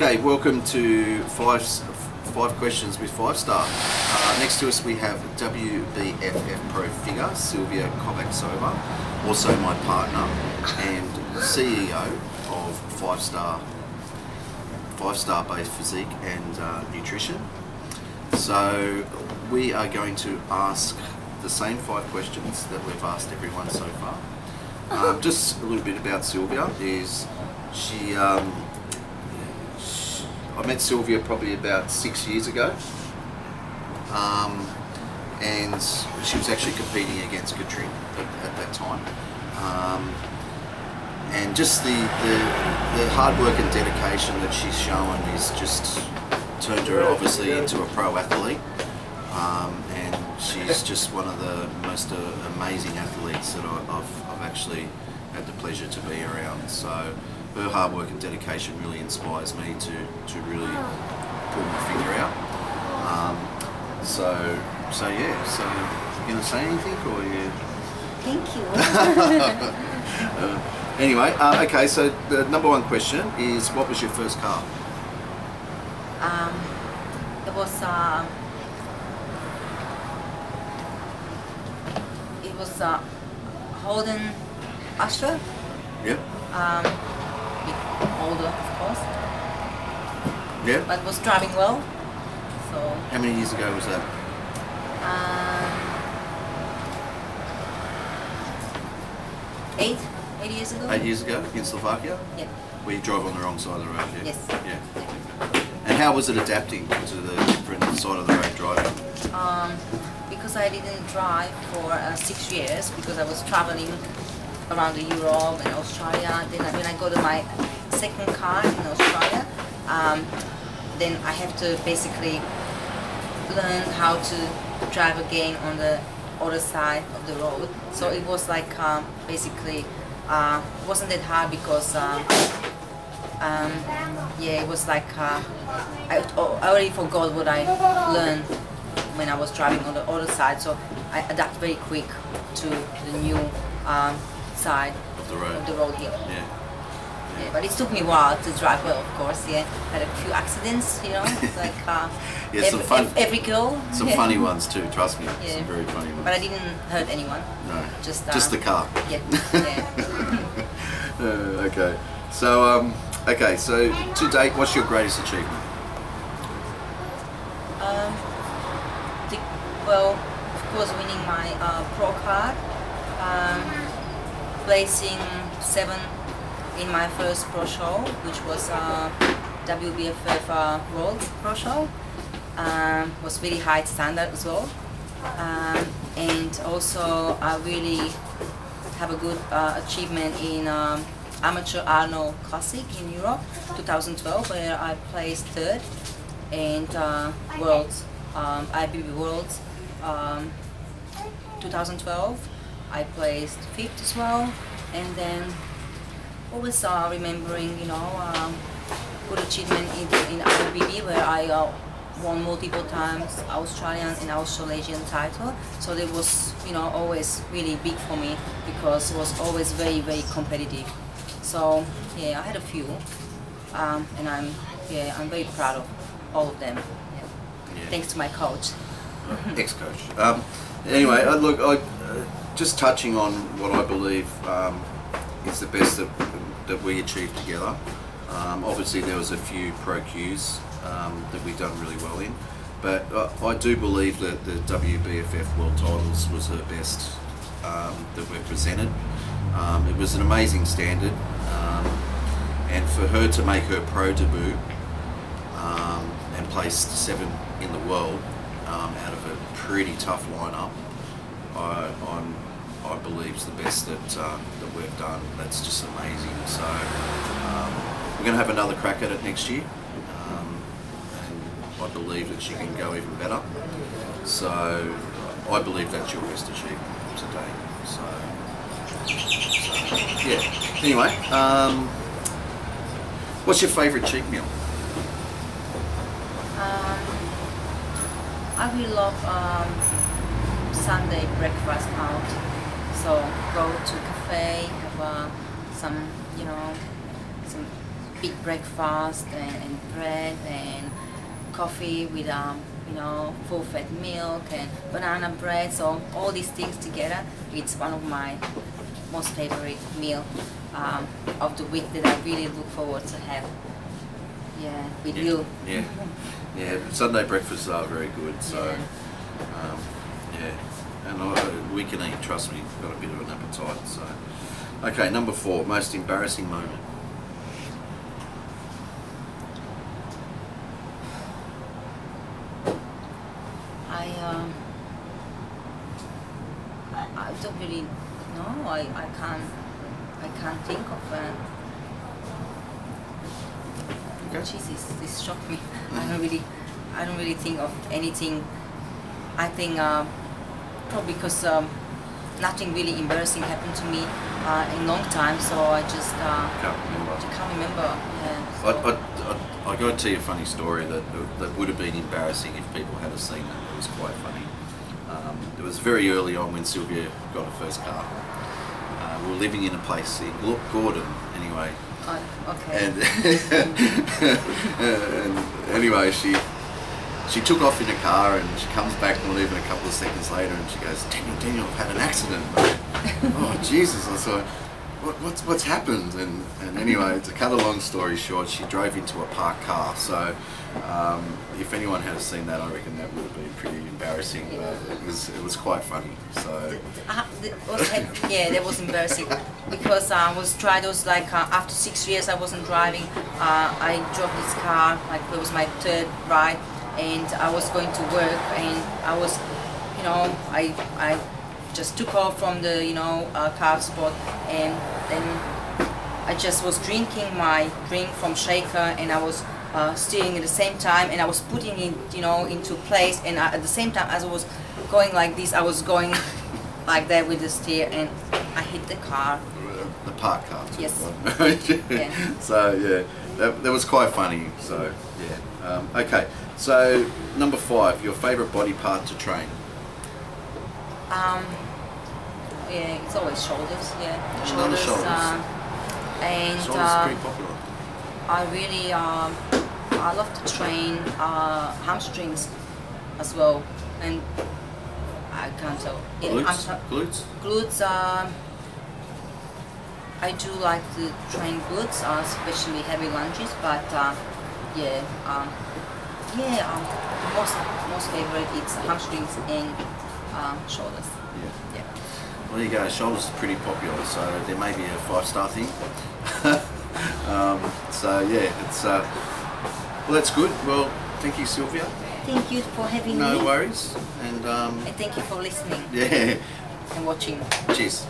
Okay, welcome to five questions with 5-star. Next to us we have WBFF pro figure Silvia Kovacsova, also my partner and CEO of 5-star based physique and nutrition. So we are going to ask the same 5 questions that we've asked everyone so far. Just a little bit about Silvia is I met Silvia probably about 6 years ago, and she was actually competing against Katrin at that time. And just the hard work and dedication that she's shown is just turned her obviously into a pro athlete, and she's just one of the most amazing athletes that I've actually had the pleasure to be around. So her hard work and dedication really inspires me to really pull my finger out. So yeah. So you gonna say anything, or you? Thank you. Anyway, okay. So the number 1 question is, what was your first car? It was Holden Astra. Yep. Older, of course. Yeah. But was driving well. So. How many years ago was that? 8 years ago. 8 years ago in Slovakia? Yeah. Where you drive on the wrong side of the road, yeah? Yes. Yeah. And how was it adapting to the different side of the road driving? Because I didn't drive for 6 years, because I was traveling around Europe and Australia. Then when I got my second car in Australia, then I have to basically learn how to drive again on the other side of the road. So it was like basically wasn't that hard, because yeah, it was like I already forgot what I learned when I was driving on the other side. So I adapt very quick to the new side of the road here. Yeah. Yeah, but it took me a while to drive well, of course. Yeah, had a few accidents, you know, like yeah, every girl. Some funny ones too. Trust me, Yeah. some very funny ones. But I didn't hurt anyone. No, just the car. Yeah, yeah. Okay, so okay, so to date, what's your greatest achievement? Well, of course, winning my pro card, placing 7 in my first pro show, which was WBFF World Pro Show. Was very high standard as well, and also I really have a good achievement in Amateur Arnold Classic in Europe 2012, where I placed 3rd, and Worlds, IBB Worlds 2012 I placed 5th as well. And then always remembering, you know, good achievement in IBB, where I won multiple times Australian and Australasian title. So it was, you know, always really big for me, because it was always very, very competitive. So yeah, I had a few, and I'm very proud of all of them. Yeah. Yeah. Thanks to my coach. Ex-coach. Anyway, look, just touching on what I believe is the best that we achieved together. Obviously there was a few pro Qs that we done really well in, but I do believe that the WBFF World Titles was her best that we've presented. It was an amazing standard, and for her to make her pro debut and place 7 in the world out of a pretty tough lineup, I believe is the best that we've done. That's just amazing. So we're going to have another crack at it next year, and I believe that she can go even better. So I believe that's your best achievement today. So yeah. Anyway, what's your favourite cheat meal? I really love Sunday breakfast out. So go to a cafe, have some, you know, some big breakfast and bread and coffee with you know, full fat milk and banana bread. So all these things together, it's one of my most favorite meal of the week that I really look forward to have. Yeah, with you. Yeah, yeah. Sunday breakfasts are very good. So yeah, and we can eat. Trust me, got a bit of an appetite. So okay, number 4, most embarrassing moment. I don't really know. I can't think of it. Okay. Jesus, this shocked me. I don't really think of anything. I think probably because nothing really embarrassing happened to me in a long time, so I just can't remember. Yeah, so. I got to tell you a funny story that would have been embarrassing if people had seen it. It was quite funny. It was very early on when Silvia got her first car. We were living in a place in Gordon, anyway. Okay. And anyway, she took off in a car, and she comes back not even a couple of seconds later, and she goes, Daniel, I've had an accident. Oh Jesus! I thought, what's happened? And anyway, to cut a long story short, she drove into a parked car. So if anyone had seen that, I reckon that would have been pretty embarrassing. But it was quite funny. So yeah, that was embarrassing because I was tried. Those like after 6 years I wasn't driving. I drove this car. Like it was my 3rd ride, and I was going to work, and I was, you know, I just took off from the, you know, car spot, and then I just was drinking my drink from shaker, and I was steering at the same time, and I was putting it, you know, into place, and at the same time as I was going like this, I was going like that with the steer, and I hit the car. The park car too. Yes. Yeah. So yeah, that was quite funny. So yeah. Okay. So number 5, your favourite body part to train. Yeah, it's always shoulders. Yeah, Shoulders. And Shoulders are pretty popular. I really I love to train hamstrings as well, and I can't tell. Glutes. Glutes. I do like to train glutes, especially heavy lunges. But most favorite it's hamstrings and shoulders. Yeah. Well, there you go. Shoulders is pretty popular, so there may be a 5-star thing. So yeah, it's well, that's good. Well, thank you, Silvia. Thank you for having me. No worries, and thank you for listening. Yeah. And watching. Cheers.